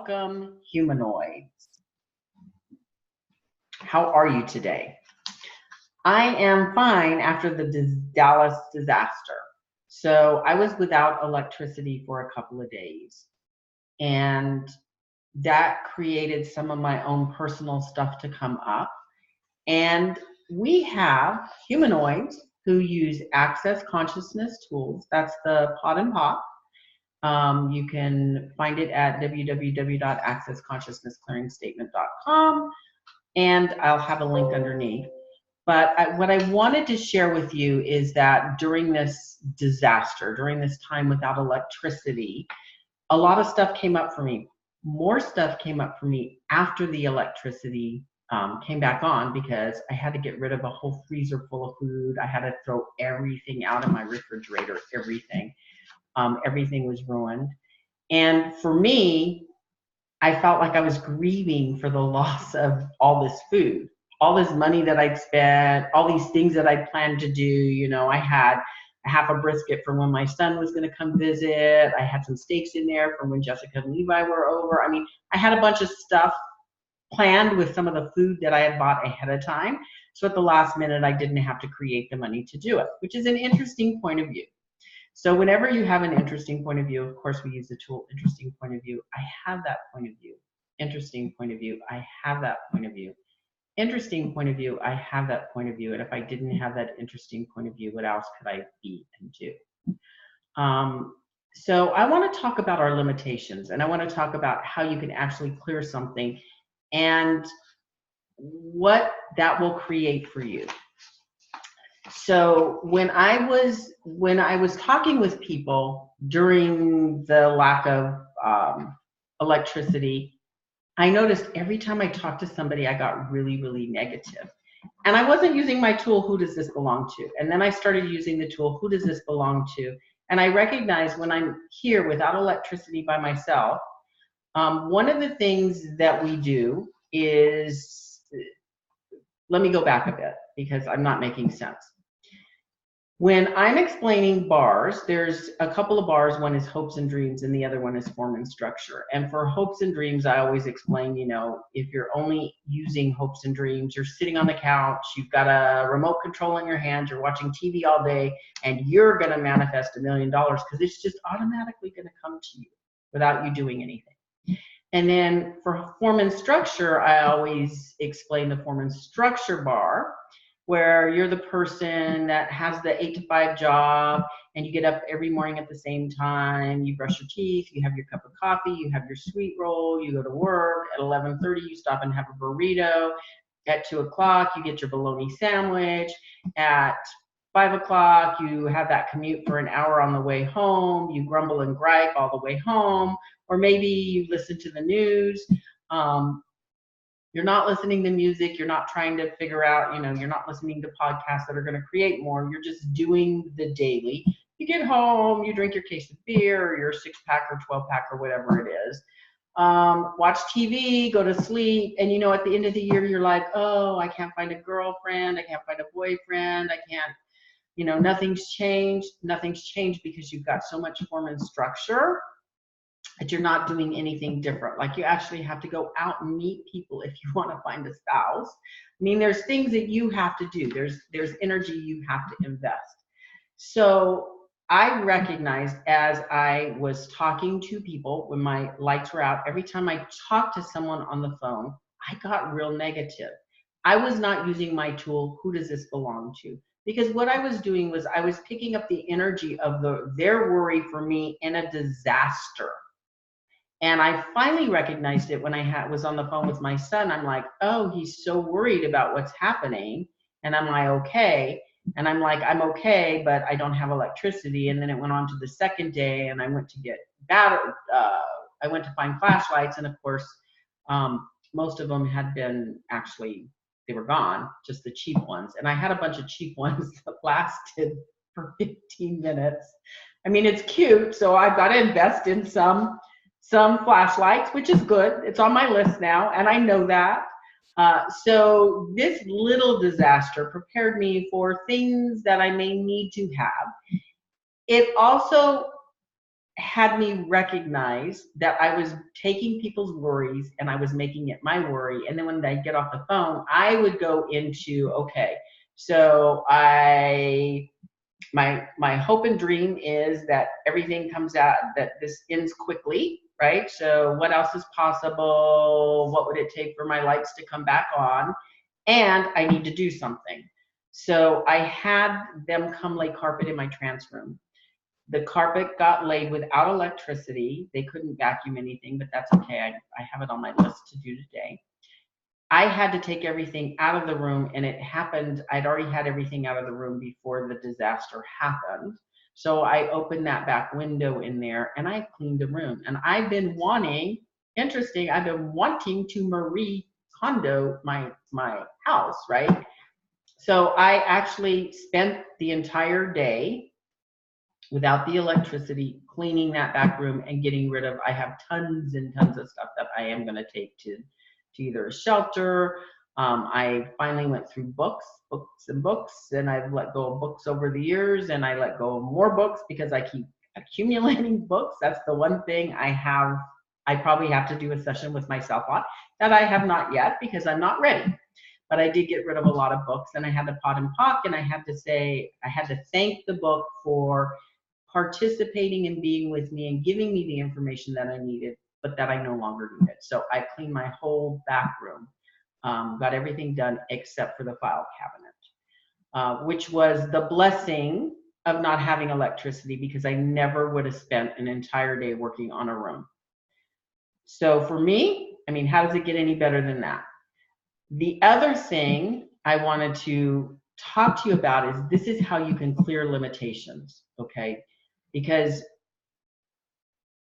welcome, humanoids. How are you today? I am fine after the Dallas disaster. So I was without electricity for a couple of days, and that created some of my own personal stuff to come up. And we have humanoids who use access consciousness tools. That's the Pod and Pop. You can find it at www.accessconsciousnessclearingstatement.com, and I'll have a link underneath. But what I wanted to share with you is that during this disaster, during this time without electricity, a lot of stuff came up for me. More stuff came up for me after the electricity came back on, because I had to get rid of a whole freezer full of food. I had to throw everything out of my refrigerator, everything. Everything was ruined. And for me, I felt like I was grieving for the loss of all this food, all this money that I'd spent, all these things that I'd planned to do. You know, I had a half a brisket for when my son was going to come visit. I had some steaks in there for when Jessica and Levi were over. I mean, I had a bunch of stuff planned with some of the food that I had bought ahead of time. So at the last minute, I didn't have to create the money to do it, which is an interesting point of view. So whenever you have an interesting point of view, of course, we use the tool interesting point of view. I have that point of view. Interesting point of view. I have that point of view. Interesting point of view. I have that point of view. And if I didn't have that interesting point of view, what else could I be and do? So I want to talk about our limitations, and I want to talk about how you can actually clear something and what that will create for you. So when I was talking with people during the lack of electricity, I noticed every time I talked to somebody, I got really, really negative. And I wasn't using my tool, who does this belong to? And then I started using the tool, who does this belong to? And I recognized when I'm here without electricity by myself, one of the things that we do is, let me go back a bit because I'm not making sense. When I'm explaining bars, there's a couple of bars. One is hopes and dreams, and the other one is form and structure. And for hopes and dreams, I always explain, you know, if you're only using hopes and dreams, you're sitting on the couch, you've got a remote control in your hand, you're watching TV all day, and you're going to manifest $1 million because it's just automatically going to come to you without you doing anything. And then for form and structure, I always explain the form and structure bar, where you're the person that has the 8 to 5 job, and you get up every morning at the same time, you brush your teeth, you have your cup of coffee, you have your sweet roll, you go to work, at 11:30 you stop and have a burrito, at 2 o'clock you get your bologna sandwich, at 5 o'clock you have that commute for an hour on the way home, you grumble and gripe all the way home, or maybe you listen to the news. You're not listening to music, you're not trying to figure out, you know, you're not listening to podcasts that are going to create more, you're just doing the daily. You get home, you drink your case of beer or your 6-pack or 12-pack or whatever it is. Watch TV, go to sleep, and you know, at the end of the year, you're like, oh, I can't find a girlfriend, I can't find a boyfriend, I can't, you know, nothing's changed. Nothing's changed because you've got so much form and structure that you're not doing anything different. Like, you actually have to go out and meet people if you want to find a spouse. I mean, there's things that you have to do. There's energy you have to invest. So I recognized as I was talking to people when my lights were out, every time I talked to someone on the phone, I got real negative. I was not using my tool, who does this belong to? Because what I was doing was I was picking up the energy of their worry for me in a disaster. And I finally recognized it when I was on the phone with my son. I'm like, oh, he's so worried about what's happening. And I'm like, okay. And I'm like, I'm okay, but I don't have electricity. And then it went on to the second day, and I went to get I went to find flashlights. And of course, most of them had been actually, they were gone, just the cheap ones. And I had a bunch of cheap ones that lasted for 15 minutes. I mean, it's cute. So I've got to invest in some flashlights, which is good. It's on my list now, and I know that. So this little disaster prepared me for things that I may need to have. It also had me recognize that I was taking people's worries and I was making it my worry. And then when I get off the phone, I would go into, okay, so my hope and dream is that everything comes out, that this ends quickly, right? So what else is possible? What would it take for my lights to come back on? And I need to do something. So I had them come lay carpet in my trance room. The carpet got laid without electricity. They couldn't vacuum anything, but that's okay. I have it on my list to do today. I had to take everything out of the room, and it happened. I'd already had everything out of the room before the disaster happened. So I opened that back window in there and I cleaned the room. And I've been wanting, interesting, I've been wanting to Marie Kondo my house, right? So I actually spent the entire day without the electricity, cleaning that back room and getting rid of, I have tons and tons of stuff that I am going to take to either a shelter. I finally went through books, and I've let go of books over the years, and I let go of more books because I keep accumulating books. That's the one thing I probably have to do a session with myself on that I have not yet because I'm not ready. But I did get rid of a lot of books, and I had to pot and pock, and I had to thank the book for participating and being with me and giving me the information that I needed, but that I no longer needed. So I cleaned my whole back room, got everything done except for the file cabinet, which was the blessing of not having electricity, because I never would have spent an entire day working on a room. So for me, I mean, how does it get any better than that? The other thing I wanted to talk to you about is this is how you can clear limitations, okay? Because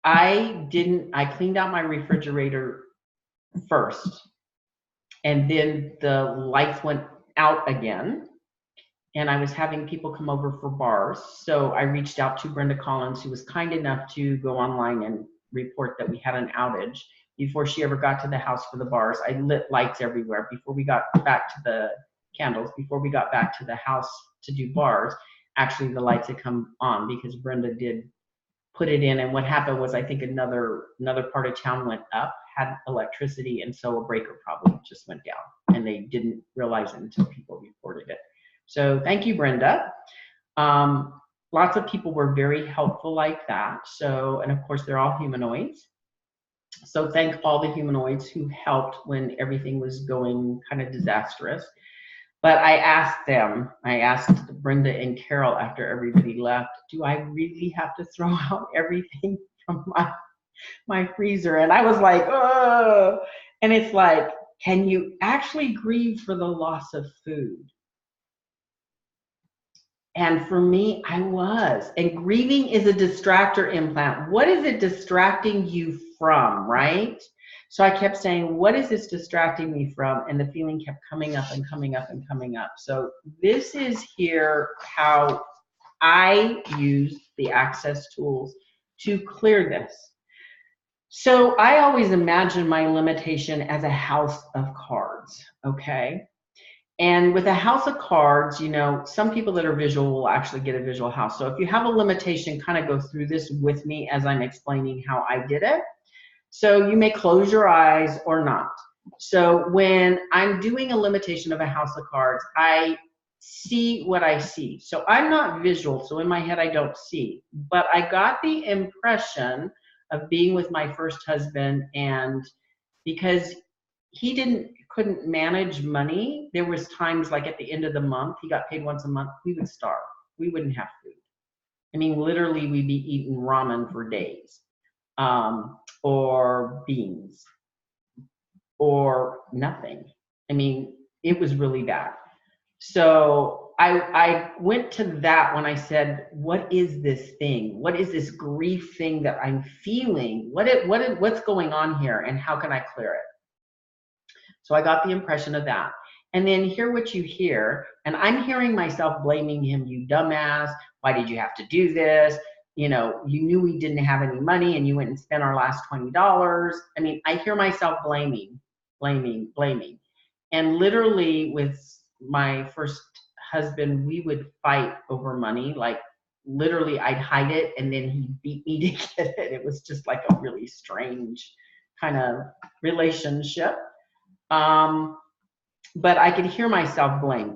I cleaned out my refrigerator first, and then the lights went out again, and I was having people come over for bars. So I reached out to Brenda Collins, who was kind enough to go online and report that we had an outage before she ever got to the house for the bars. I lit lights everywhere before we got back to the candles, before we got back to the house to do bars. Actually, the lights had come on because Brenda did put it in, and what happened was I think another part of town went up, had electricity, and so a breaker probably just went down, and they didn't realize it until people reported it. So thank you, Brenda. Lots of people were very helpful like that. So, and of course they're all humanoids. So thank all the humanoids who helped when everything was going kind of disastrous. But I asked Brenda and Carol after everybody left, do I really have to throw out everything from my freezer? And I was like, oh, and it's like, can you actually grieve for the loss of food? And for me, I was. And grieving is a distractor implant. What is it distracting you from, right? So I kept saying, what is this distracting me from? And the feeling kept coming up and coming up and coming up. So this is here how I use the access tools to clear this. So I always imagine my limitation as a house of cards, okay? And with a house of cards, you know, some people that are visual will actually get a visual house. So if you have a limitation, kind of go through this with me as I'm explaining how I did it. So you may close your eyes or not. So when I'm doing a limitation of a house of cards, I see what I see. So I'm not visual, so in my head I don't see. But I got the impression of being with my first husband, and because he couldn't manage money, there was times like at the end of the month, he got paid once a month, we would starve. We wouldn't have food. I mean, literally we'd be eating ramen for days, or beans, or nothing. I mean, it was really bad. So I went to that when I said, what is this thing? What is this grief thing that I'm feeling? What's going on here, and how can I clear it? So I got the impression of that. And then hear what you hear, and I'm hearing myself blaming him, you dumbass, why did you have to do this? You know, you knew we didn't have any money and you went and spent our last $20. I mean, I hear myself blaming. And literally with my first husband, we would fight over money. Like literally I'd hide it and then he'd beat me to get it. It was just like a really strange kind of relationship. But I could hear myself blame,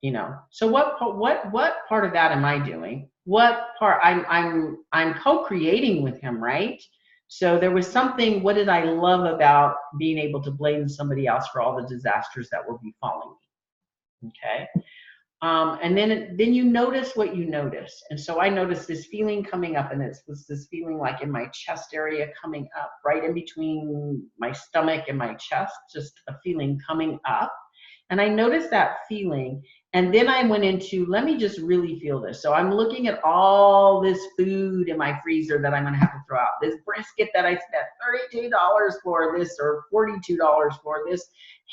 you know. So what part of that am I doing? What part I'm co-creating with him, right? So there was something, what did I love about being able to blame somebody else for all the disasters that were befalling me? Okay. And then you notice what you notice. And so I noticed this feeling coming up, and it was this feeling like in my chest area coming up, right in between my stomach and my chest, just a feeling coming up. And I noticed that feeling. And then I went into, let me just really feel this. So I'm looking at all this food in my freezer that I'm going to have to throw out. This brisket that I spent $32 for this, or $42 for this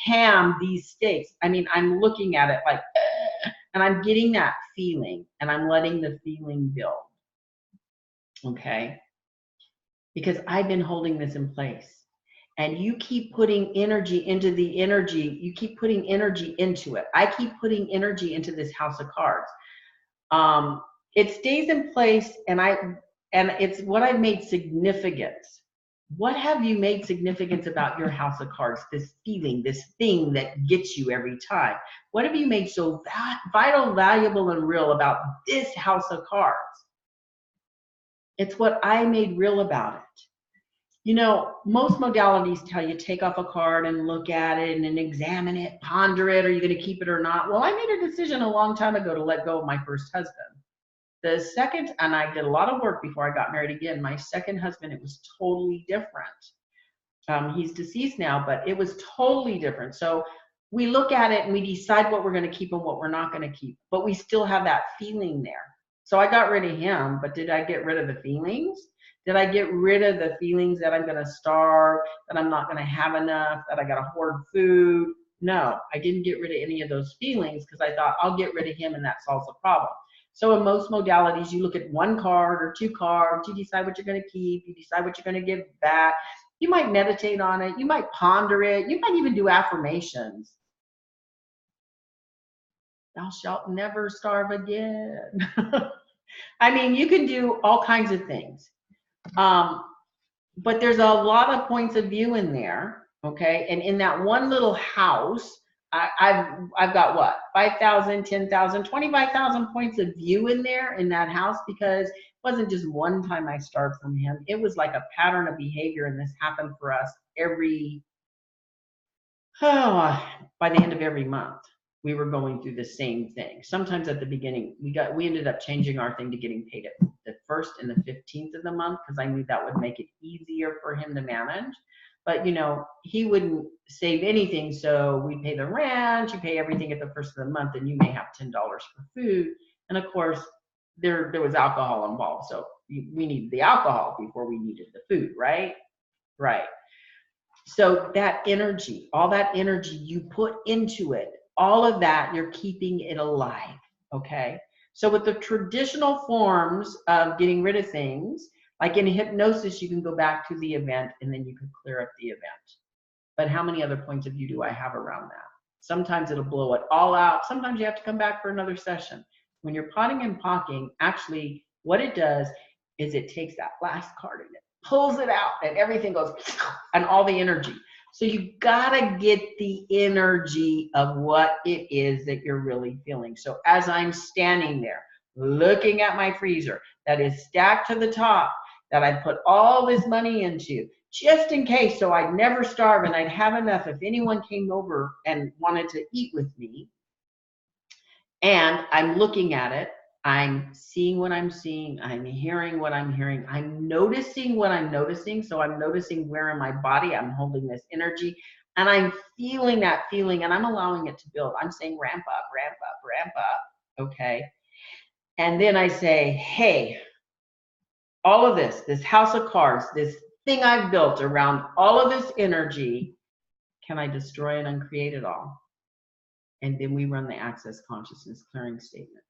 ham, these steaks. I mean, I'm looking at it like, and I'm getting that feeling, and I'm letting the feeling build. Okay? Because I've been holding this in place. And you keep putting energy into the energy, you keep putting energy into it. I keep putting energy into this house of cards. It stays in place, and it's what I've made significance. What have you made significance about your house of cards? This feeling, this thing that gets you every time. What have you made so vital, valuable, and real about this house of cards? It's what I made real about it. You know, most modalities tell you take off a card and look at it and then examine it, ponder it, are you going to keep it or not? Well, I made a decision a long time ago to let go of my first husband. The second, and I did a lot of work before I got married again, my second husband, it was totally different. He's deceased now, but it was totally different. So we look at it and we decide what we're going to keep and what we're not going to keep, but we still have that feeling there. So I got rid of him, but did I get rid of the feelings? Did I get rid of the feelings that I'm going to starve, that I'm not going to have enough, that I got to hoard food? No, I didn't get rid of any of those feelings because I thought I'll get rid of him and that solves the problem. So in most modalities, you look at one card or two cards, you decide what you're going to keep, you decide what you're going to give back. You might meditate on it, you might ponder it, you might even do affirmations. Thou shalt never starve again. I mean, you can do all kinds of things. But there's a lot of points of view in there, okay? And in that one little house, I've got what, 5,000, 10,000, 25,000 points of view in there in that house, because it wasn't just one time I starved from him. It was like a pattern of behavior, and this happened for us by the end of every month. We were going through the same thing. Sometimes at the beginning, we ended up changing our thing to getting paid at the 1st and the 15th of the month, because I knew that would make it easier for him to manage. But you know, he wouldn't save anything, so we pay the rent, you pay everything at the 1st of the month, and you may have $10 for food. And of course, there was alcohol involved, so we needed the alcohol before we needed the food, right? Right. So that energy, all that energy you put into it, all of that, you're keeping it alive, okay? So with the traditional forms of getting rid of things, like in hypnosis, you can go back to the event and then you can clear up the event. But how many other points of view do I have around that? Sometimes it'll blow it all out. Sometimes you have to come back for another session. When you're potting and pocking, actually what it does is it takes that last card and it pulls it out, and everything goes, and all the energy. So you gotta get the energy of what it is that you're really feeling. So as I'm standing there looking at my freezer that is stacked to the top, that I put all this money into, just in case, so I'd never starve and I'd have enough if anyone came over and wanted to eat with me. And I'm looking at it, I'm seeing what I'm seeing, I'm hearing what I'm hearing, I'm noticing what I'm noticing. So I'm noticing where in my body I'm holding this energy, and I'm feeling that feeling, and I'm allowing it to build. I'm saying ramp up, ramp up, ramp up, okay? And then I say, hey, all of this house of cards, this thing I've built around all of this energy, can I destroy and uncreate it all? And then we run the access consciousness clearing statement.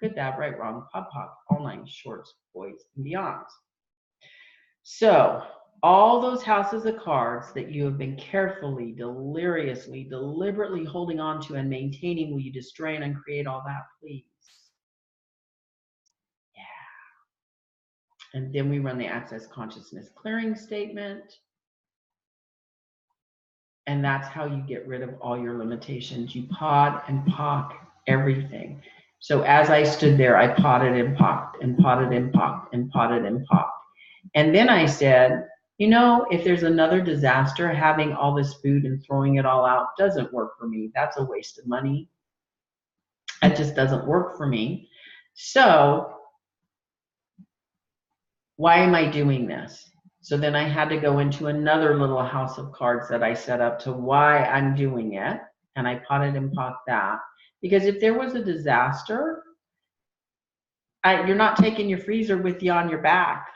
Good, bad, right, wrong, pop, pop, all 9 shorts, boys, and beyonds. So all those houses of cards that you have been carefully, deliriously, deliberately holding on to and maintaining, will you destroy and uncreate all that, please? And then we run the access consciousness clearing statement. And that's how you get rid of all your limitations. You pod and pock everything. So as I stood there, I potted and pocked and potted and pocked and potted and pocked. And then I said, you know, if there's another disaster, having all this food and throwing it all out doesn't work for me. That's a waste of money. It just doesn't work for me. So why am I doing this? So then I had to go into another little house of cards that I set up to why I'm doing it. And I potted and pocked that. Because if there was a disaster, you're not taking your freezer with you on your back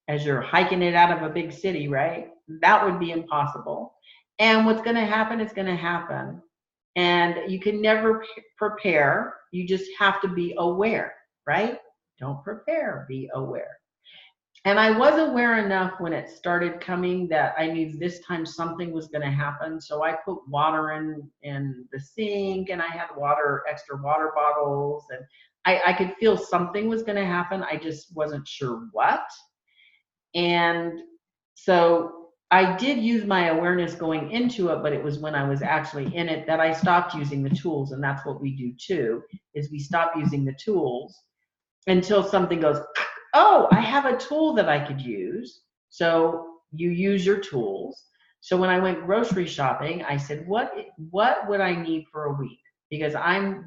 as you're hiking it out of a big city, right? That would be impossible. And what's going to happen is going to happen. And you can never prepare. You just have to be aware, right? Don't prepare, be aware. And I was aware enough when it started coming that I knew this time something was going to happen. So I put water in the sink, and I had extra water bottles, and I could feel something was going to happen. I just wasn't sure what. And so I did use my awareness going into it, but it was when I was actually in it that I stopped using the tools. And that's what we do too, is we stop using the tools until something goes, oh, I have a tool that I could use. So you use your tools. So when I went grocery shopping, I said, what would I need for a week? Because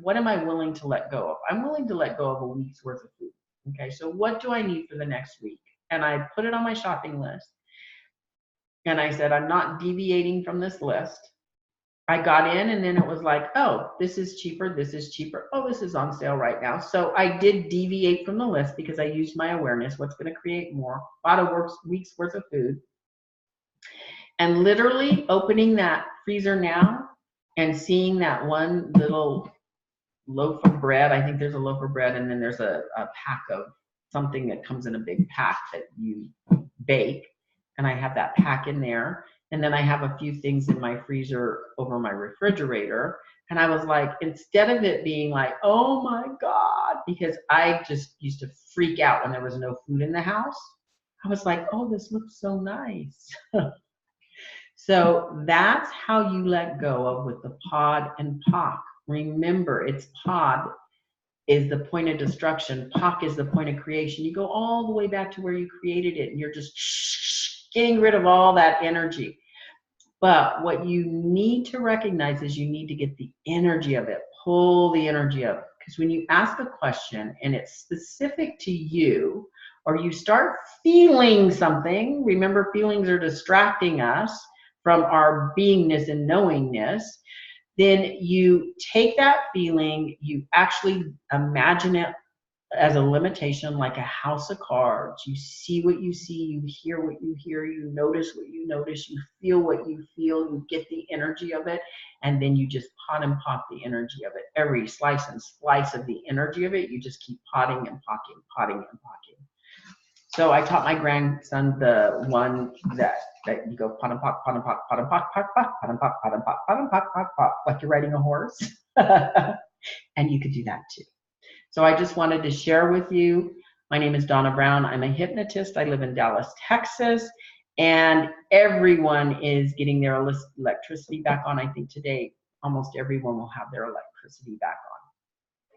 what am I willing to let go of? I'm willing to let go of a week's worth of food. Okay, so what do I need for the next week? And I put it on my shopping list. And I said, I'm not deviating from this list. I got in, and then it was like, oh, this is cheaper, this is cheaper. Oh, this is on sale right now. So I did deviate from the list because I used my awareness, what's going to create more, about a week's worth of food. And literally opening that freezer now and seeing that one little loaf of bread. I think there's a loaf of bread, and then there's a pack of something that comes in a big pack that you bake. And I have that pack in there. And then I have a few things in my freezer over my refrigerator. And I was like, instead of it being like, oh my God, because I just used to freak out when there was no food in the house, I was like, oh, this looks so nice. So that's how you let go of with the pod and pock. Remember, it's pod is the point of destruction. Pock is the point of creation. You go all the way back to where you created it, and you're just getting rid of all that energy. But what you need to recognize is you need to get the energy of it, pull the energy of it. Because when you ask a question and it's specific to you, or you start feeling something, remember feelings are distracting us from our beingness and knowingness, then you take that feeling, you actually imagine it as a limitation, like a house of cards. You see what you see, you hear what you hear, you notice what you notice, you feel what you feel, you get the energy of it, and then you just pot and pock the energy of it. Every slice and slice of the energy of it, you just keep potting and pocking, potting and pocking. So I taught my grandson the one that you go pot and pock, pot and pock, pot and pock, pot, pot, pot and pock, pot and pock, pot and pock, pot, pot, like you're riding a horse. And you could do that too. So I just wanted to share with you. My name is Donna Brown. I'm a hypnotist. I live in Dallas, Texas. And everyone is getting their electricity back on. I think today, almost everyone will have their electricity back on.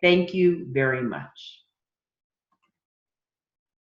Thank you very much.